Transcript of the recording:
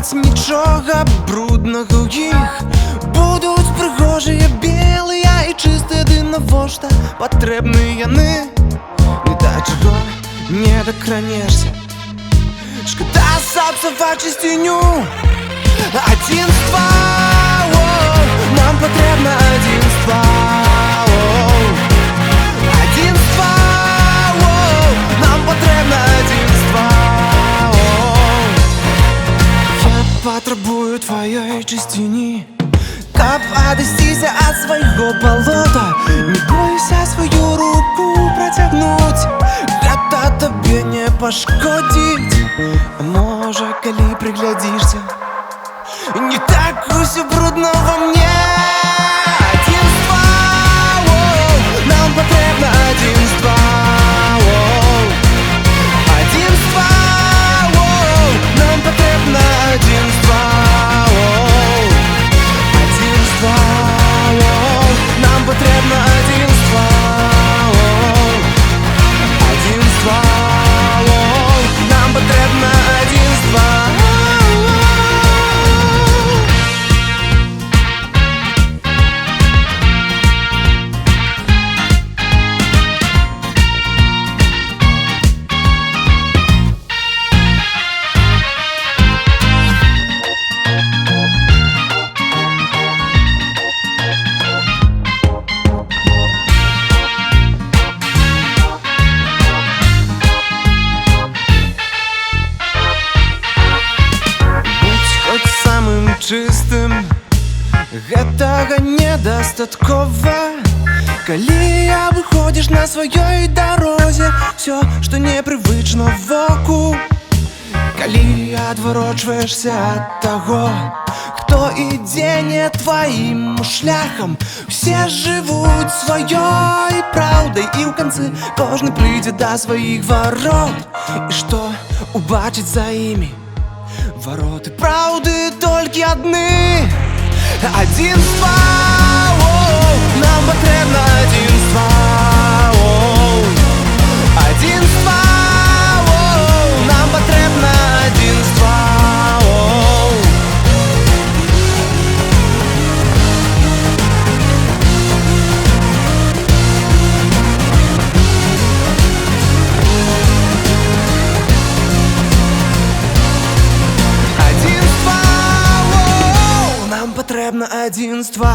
даць нічога бруднага ў іх. Будуць прыгожыя, белыя і чыстыя, ды навошта патрэбны яны? Ні да чаго не дакранешся. Шкада сапсаваць чысціню адзінства. Нам патрэбна адзінства. Адзінства. Нам патрэбна адзінства. Я патрабую тваёй чысціні, каб адысціся ад свайго балота. Не бойся сваю руку працягнуць, гэта табе не пашкодзіць. А можа, калі прыглядзішся, не так усё брудно во мне. Адзінства. Нам патрэбна адзінства. Адзінства. Нам патрэбна адзінства. Адзінства. Нам патрэбна адзінства. Адзінства. Нам патрэбна адзінства. Чыстым гэтага недастаткова, калі выходзіш на сваёй дарозе всё, што непрывычна воку. Калі адварочваешся ад таго, хто ідзе не тваім шляхам. Усе жывуць сваёй праўдай, і ў канцы кожны прыйдзе да сваіх варот. І што убачыць за імі? Вароты праўды толькі адны. Адзінства. Нам патрэбна адзінства. Адзінства. Нам патрэбна адзінства. Патрэбна адзінства.